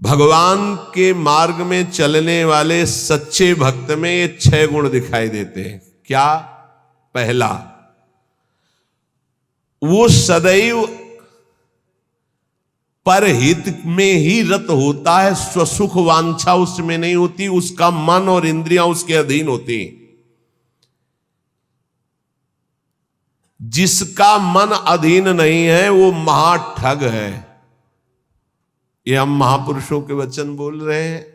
भगवान के मार्ग में चलने वाले सच्चे भक्त में ये 6 गुण दिखाई देते हैं। क्या? पहला, वो सदैव परहित में ही रत होता है, स्वसुख वांछा उसमें नहीं होती, उसका मन और इंद्रियां उसके अधीन होती। जिसका मन अधीन नहीं है वो महाठग है। ये हम महापुरुषों के वचन बोल रहे हैं।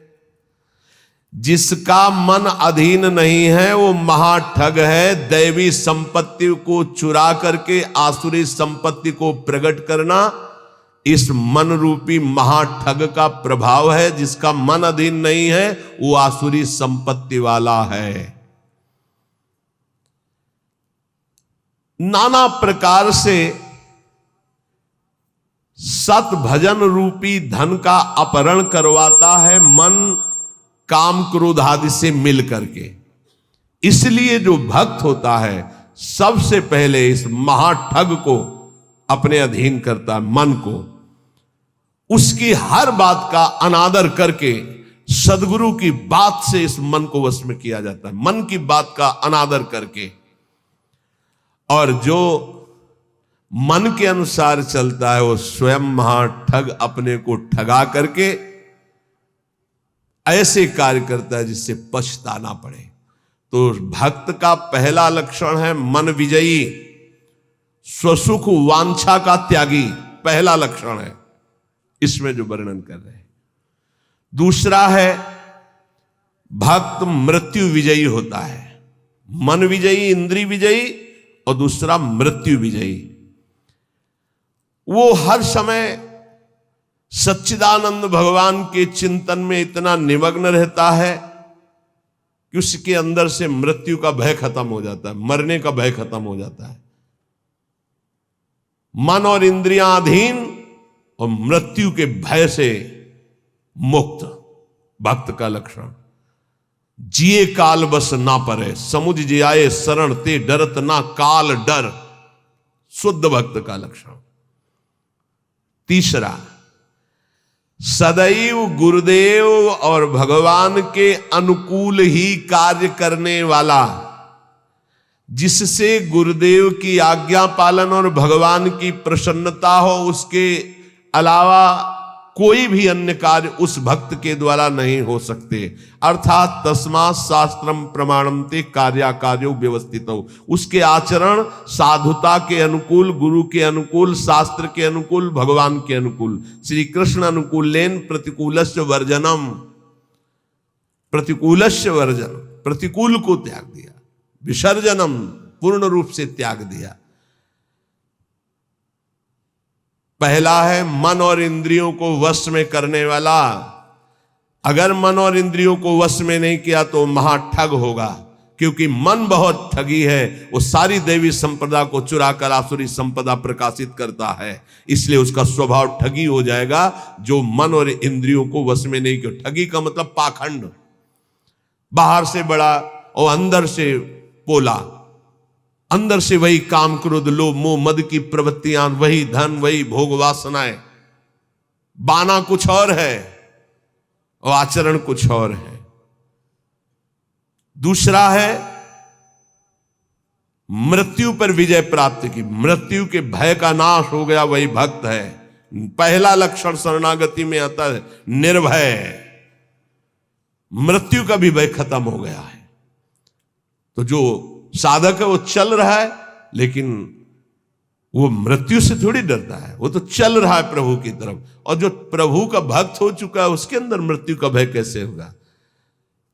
जिसका मन अधीन नहीं है वो महाठग है। दैवी संपत्ति को चुरा करके आसुरी संपत्ति को प्रकट करना इस मन रूपी महाठग का प्रभाव है। जिसका मन अधीन नहीं है वो आसुरी संपत्ति वाला है। नाना प्रकार से सत भजन रूपी धन का अपहरण करवाता है मन काम क्रोध आदि से मिल करके। इसलिए जो भक्त होता है सबसे पहले इस महाठग को अपने अधीन करता है, मन को। उसकी हर बात का अनादर करके सदगुरु की बात से इस मन को वश में किया जाता है, मन की बात का अनादर करके। और जो मन के अनुसार चलता है वो स्वयं महाठग अपने को ठगा करके ऐसे कार्य करता है जिससे पछताना पड़े। तो भक्त का पहला लक्षण है मन विजयी, स्वसुख वांछा का त्यागी, पहला लक्षण है इसमें जो वर्णन कर रहे हैं। दूसरा है भक्त मृत्यु विजयी होता है। मन विजयी, इंद्रिय विजयी, और दूसरा मृत्यु विजयी। वो हर समय सच्चिदानंद भगवान के चिंतन में इतना निमग्न रहता है कि उसके अंदर से मृत्यु का भय खत्म हो जाता है, मरने का भय खत्म हो जाता है। मन और इंद्रियां अधीन और मृत्यु के भय से मुक्त, भक्त का लक्षण। जिए काल बस ना परे, समुझ जियाए शरण ते डरत ना काल डर, शुद्ध भक्त का लक्षण। तीसरा, सदैव गुरुदेव और भगवान के अनुकूल ही कार्य करने वाला, जिससे गुरुदेव की आज्ञा पालन और भगवान की प्रसन्नता हो, उसके अलावा कोई भी अन्य कार्य उस भक्त के द्वारा नहीं हो सकते। अर्थात तस्मात् शास्त्रम प्रमाणम ते कार्याकार्यो व्यवस्थित हो। उसके आचरण साधुता के अनुकूल, गुरु के अनुकूल, शास्त्र के अनुकूल, भगवान के अनुकूल। श्री कृष्ण अनुकूलेन प्रतिकूलस्य वर्जनम, प्रतिकूलस्य वर्जन, प्रतिकूल को त्याग दिया, विसर्जनम पूर्ण रूप से त्याग दिया। पहला है मन और इंद्रियों को वश में करने वाला। अगर मन और इंद्रियों को वश में नहीं किया तो महाठग होगा, क्योंकि मन बहुत ठगी है। वो सारी देवी संपदा को चुरा कर आसुरी संपदा प्रकाशित करता है, इसलिए उसका स्वभाव ठगी हो जाएगा। जो मन और इंद्रियों को वश में नहीं किया, ठगी का मतलब पाखंड, बाहर से बड़ा और अंदर से पोला, अंदर से वही काम क्रोध लोभ मोह मद की प्रवृत्तियां, वही धन, वही भोग वासनाएं। बाना कुछ और है और आचरण कुछ और है। दूसरा है मृत्यु पर विजय प्राप्त की, मृत्यु के भय का नाश हो गया, वही भक्त है। पहला लक्षण शरणागति में आता है निर्भय, मृत्यु का भी भय खत्म हो गया है। तो जो साधक है वो चल रहा है, लेकिन वो मृत्यु से थोड़ी डरता है, वो तो चल रहा है प्रभु की तरफ। और जो प्रभु का भक्त हो चुका है उसके अंदर मृत्यु का भय कैसे होगा।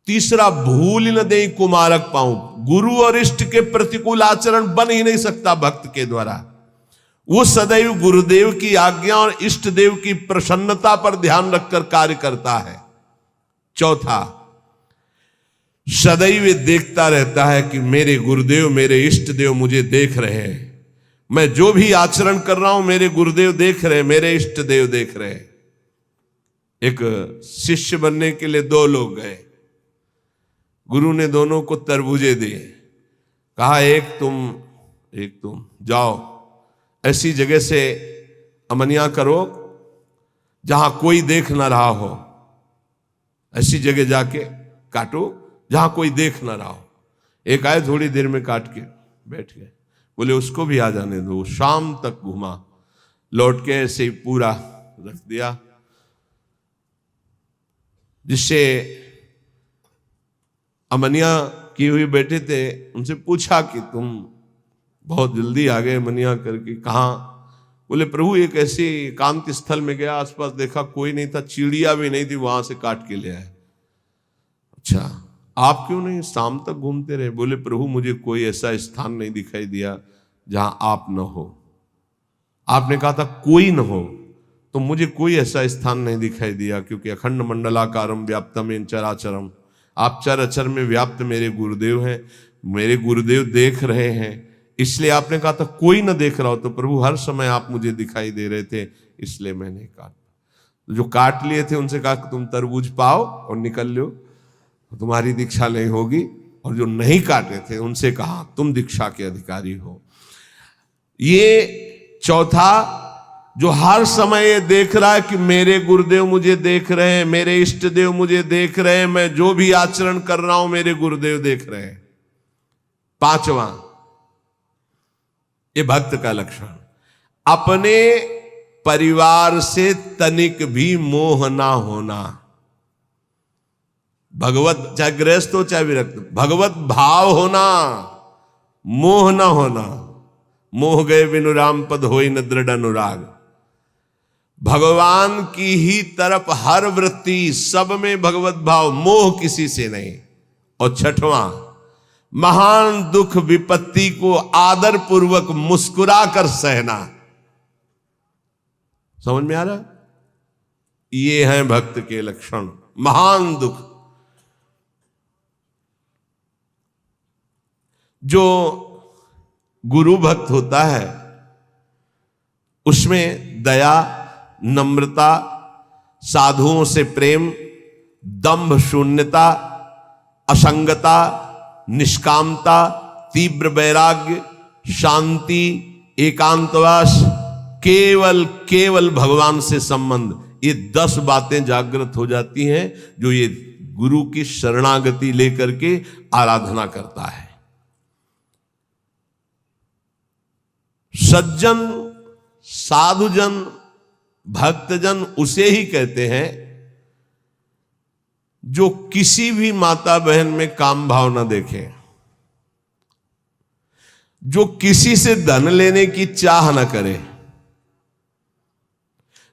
तीसरा, भूल न दे कुमारक पाऊं, गुरु और इष्ट के प्रतिकूल आचरण बन ही नहीं सकता भक्त के द्वारा। वो सदैव गुरुदेव की आज्ञा और इष्ट देव की प्रसन्नता पर ध्यान रखकर कार्य करता है। चौथा, सदैव देखता रहता है कि मेरे गुरुदेव, मेरे इष्ट देव मुझे देख रहे हैं। मैं जो भी आचरण कर रहा हूं मेरे गुरुदेव देख रहे हैं, मेरे इष्ट देव देख रहे हैं। एक शिष्य बनने के लिए 2 लोग गए, गुरु ने दोनों को तरबूजे दिए, कहा एक तुम जाओ ऐसी जगह से अमनिया करो जहां कोई देख ना रहा हो, ऐसी जगह जाके काटो जहां कोई देख ना रहा हो। एक आए थोड़ी देर में काट के बैठ गए, बोले उसको भी आ जाने दो। शाम तक घुमा, लौट के ऐसे ही पूरा रख दिया, जिससे अमनिया की हुई बैठे थे, उनसे पूछा कि तुम बहुत जल्दी आ गए मनिया करके, कहाँ? बोले प्रभु एक ऐसे एकांत स्थल में गया, आसपास देखा कोई नहीं था, चिड़िया भी नहीं थी, वहां से काट के ले आए। अच्छा आप क्यों नहीं शाम तक घूमते रहे? बोले प्रभु मुझे कोई ऐसा स्थान नहीं दिखाई दिया जहां आप न हो। आपने कहा था कोई न हो, तो मुझे कोई ऐसा स्थान नहीं दिखाई दिया, क्योंकि अखंड मंडलाकारम व्याप्तम इन चराचरम, आप चराचर में व्याप्त मेरे गुरुदेव हैं, मेरे गुरुदेव देख रहे हैं, इसलिए आपने कहा था कोई न देख रहा हो। तो प्रभु हर समय आप मुझे दिखाई दे रहे थे, इसलिए मैंने काटा। जो काट लिए थे उनसे कहा कि तुम तरबूज पाओ और निकल लो, तुम्हारी दीक्षा नहीं होगी। और जो नहीं काटे थे उनसे कहा तुम दीक्षा के अधिकारी हो। ये चौथा, जो हर समय ये देख रहा है कि मेरे गुरुदेव मुझे देख रहे हैं, मेरे इष्ट देव मुझे देख रहे हैं, मैं जो भी आचरण कर रहा हूं मेरे गुरुदेव देख रहे हैं। पांचवा, ये भक्त का लक्षण, अपने परिवार से तनिक भी मोह ना होना। भगवत, चाहे गृहस्थ हो चाहे विरक्त, भगवत भाव होना, मोह ना होना। मोह गए बिनु राम पद होई न दृढ़ अनुराग। भगवान की ही तरफ हर वृत्ति, सब में भगवत भाव, मोह किसी से नहीं। और छठवां, महान दुख विपत्ति को आदर पूर्वक मुस्कुरा कर सहना। समझ में आ रहा? ये हैं भक्त के लक्षण। महान दुख, जो गुरु भक्त होता है उसमें दया, नम्रता, साधुओं से प्रेम, दंभ शून्यता, असंगता, निष्कामता, तीव्र वैराग्य, शांति, एकांतवास, केवल भगवान से संबंध, ये 10 बातें जागृत हो जाती हैं जो ये गुरु की शरणागति लेकर के आराधना करता है। सज्जन, साधुजन, भक्तजन उसे ही कहते हैं जो किसी भी माता बहन में काम भाव न देखे, जो किसी से धन लेने की चाह न करे,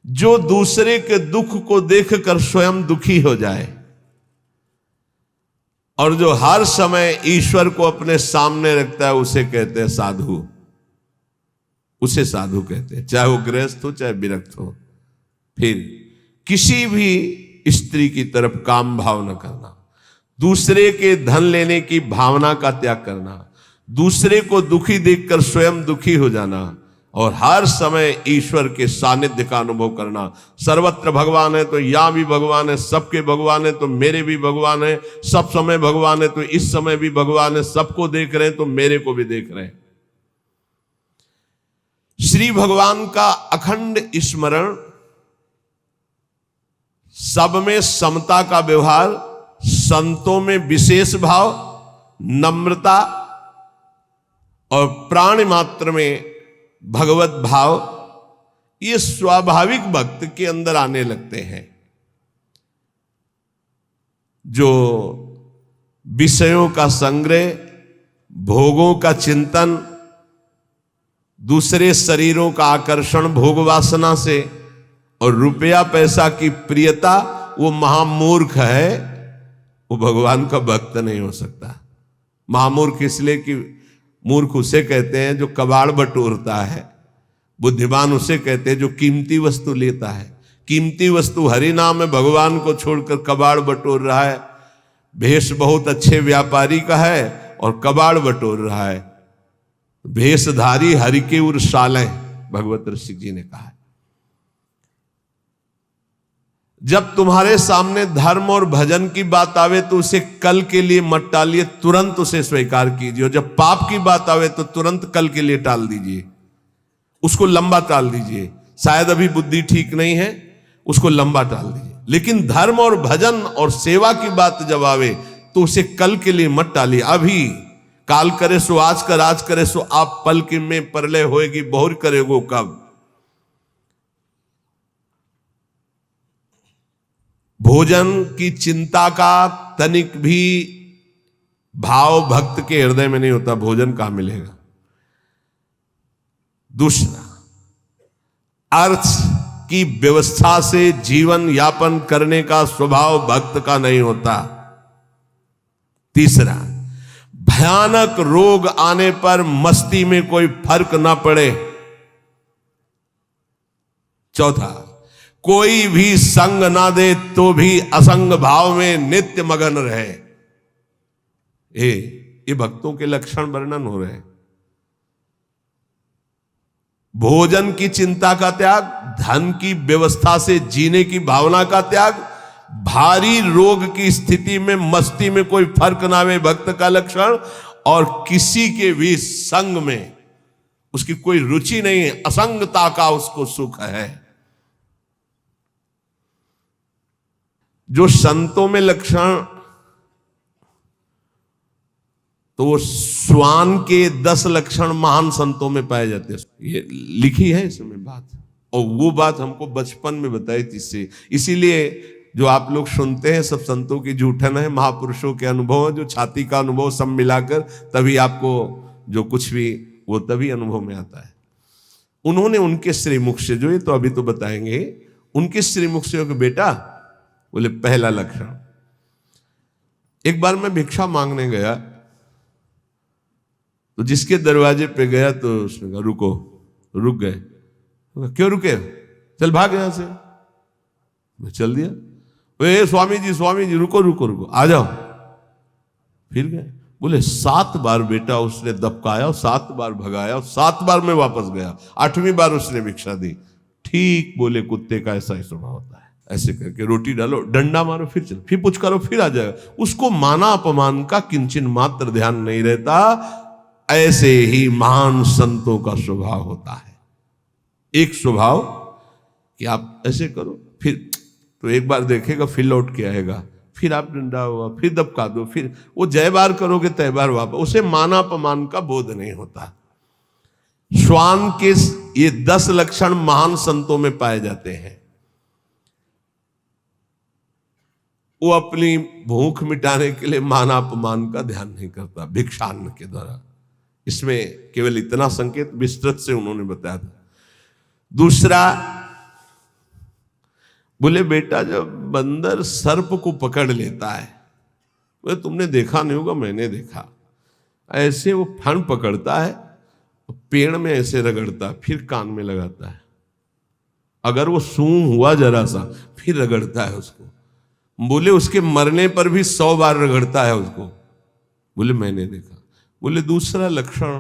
जो दूसरे के दुख को देखकर स्वयं दुखी हो जाए, और जो हर समय ईश्वर को अपने सामने रखता है, उसे कहते हैं साधु। उसे साधु कहते हैं, चाहे वो गृहस्थ हो चाहे विरक्त हो। फिर किसी भी स्त्री की तरफ काम भाव न करना, दूसरे के धन लेने की भावना का त्याग करना, दूसरे को दुखी देखकर स्वयं दुखी हो जाना, और हर समय ईश्वर के सानिध्य का अनुभव करना। सर्वत्र भगवान है तो यहां भी भगवान है, सबके भगवान है तो मेरे भी भगवान है, सब समय भगवान है तो इस समय भी भगवान है, सबको देख रहे हैं तो मेरे को भी देख रहे हैं। श्री भगवान का अखंड स्मरण, सब में समता का व्यवहार, संतों में विशेष भाव, नम्रता, और प्राण मात्र में भगवत भाव, ये स्वाभाविक भक्त के अंदर आने लगते हैं। जो विषयों का संग्रह, भोगों का चिंतन, दूसरे शरीरों का आकर्षण भोग वासना से, और रुपया पैसा की प्रियता, वो महामूर्ख है, वो भगवान का भक्त नहीं हो सकता। महामूर्ख इसलिए कि मूर्ख उसे कहते हैं जो कबाड़ बटोरता है, बुद्धिमान उसे कहते हैं जो कीमती वस्तु लेता है। कीमती वस्तु हरि नाम में भगवान को छोड़कर कबाड़ बटोर रहा है। भेष बहुत अच्छे व्यापारी का है और कबाड़ बटोर रहा है। भेषधारी हरि के उर सालें, भगवत ऋषि जी ने कहा है। जब तुम्हारे सामने धर्म और भजन की बात आवे तो उसे कल के लिए मत टालिए, तुरंत उसे स्वीकार कीजिए। और जब पाप की बात आवे तो तुरंत कल के लिए टाल दीजिए, उसको लंबा टाल दीजिए। शायद अभी बुद्धि ठीक नहीं है, उसको लंबा टाल दीजिए। लेकिन धर्म और भजन और सेवा की बात जब आवे तो उसे कल के लिए मत टालिए। अभी काल करे सो आज कर, आज करे सो आप पल के में परलय होएगी, बहुर करेगो कब। भोजन की चिंता का तनिक भी भाव भक्त के हृदय में नहीं होता, भोजन कहां मिलेगा। दूसरा, अर्थ की व्यवस्था से जीवन यापन करने का स्वभाव भक्त का नहीं होता। तीसरा, भयानक रोग आने पर मस्ती में कोई फर्क ना पड़े। चौथा, कोई भी संग ना दे तो भी असंग भाव में नित्य मगन रहे। ये भक्तों के लक्षण वर्णन हो रहे हैं। भोजन की चिंता का त्याग, धन की व्यवस्था से जीने की भावना का त्याग, भारी रोग की स्थिति में मस्ती में कोई फर्क ना आवे भक्त का लक्षण, और किसी के भी संग में उसकी कोई रुचि नहीं है, असंगता का उसको सुख है। जो संतों में लक्षण, तो वो श्वान के 10 लक्षण महान संतों में पाए जाते हैं। ये लिखी है इसमें बात, और वो बात हमको बचपन में बताई थी इससे। इसीलिए जो आप लोग सुनते हैं सब संतों की जूठन है, महापुरुषों के अनुभव, जो छाती का अनुभव सब मिलाकर तभी आपको जो कुछ भी वो तभी अनुभव में आता है। उन्होंने उनके श्रीमुख से, जो ये तो अभी तो बताएंगे, उनके श्रीमुख से कि बेटा, बोले पहला लक्षण, एक बार मैं भिक्षा मांगने गया तो जिसके दरवाजे पे गया तो उसने कहा रुको, रुक गए। क्यों रुके? चल भाग यहां से। मैं चल दिया। ए स्वामी जी रुको रुको रुको, आ जाओ। फिर गए। बोले 7 बार बेटा उसने दबकाया, 7 बार भगाया, 7 बार मैं वापस गया, 8वीं बार उसने भिक्षा दी। ठीक बोले, कुत्ते का ऐसा ही स्वभाव होता है। ऐसे करके रोटी डालो, डंडा मारो, फिर चलो, फिर कुछ करो, फिर आ जाएगा। उसको माना अपमान का किंचन मात्र ध्यान नहीं रहता। ऐसे ही महान संतों का स्वभाव होता है। एक स्वभाव कि आप ऐसे करो, फिर तो एक बार देखेगा, फिर लौट के आएगा, फिर आप डंडा हुआ, फिर दबका दो, फिर वो जय बार करोगे तय बार वापस। उसे माना अपमान का बोध नहीं होता। श्वान के ये 10 लक्षण महान संतों में पाए जाते हैं। वो अपनी भूख मिटाने के लिए माना अपमान का ध्यान नहीं करता भिक्षान्न के द्वारा। इसमें केवल इतना संकेत विस्तृत से उन्होंने बताया था। दूसरा, बोले बेटा, जब बंदर सर्प को पकड़ लेता है, बोले तुमने देखा नहीं होगा, मैंने देखा, ऐसे वो फण पकड़ता है, पेड़ में ऐसे रगड़ता, फिर कान में लगाता है। अगर वो सूंघ हुआ जरा सा, फिर रगड़ता है उसको। बोले उसके मरने पर भी 100 बार रगड़ता है उसको। बोले मैंने देखा। बोले दूसरा लक्षण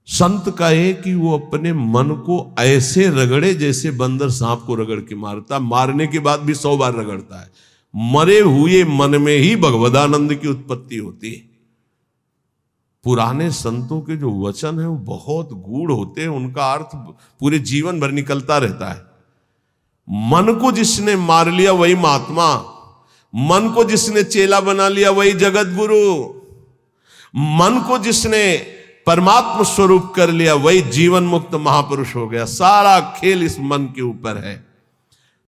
संत का है कि वो अपने मन को ऐसे रगड़े जैसे बंदर सांप को रगड़ के मारता, मारने के बाद भी 100 बार रगड़ता है। मरे हुए मन में ही भगवदानंद की उत्पत्ति होती है। पुराने संतों के जो वचन है वो बहुत गूढ़ होते हैं, उनका अर्थ पूरे जीवन भर निकलता रहता है। मन को जिसने मार लिया वही महात्मा, मन को जिसने चेला बना लिया वही जगत गुरु, मन को जिसने परमात्मा स्वरूप कर लिया वही जीवन मुक्त महापुरुष हो गया। सारा खेल इस मन के ऊपर है।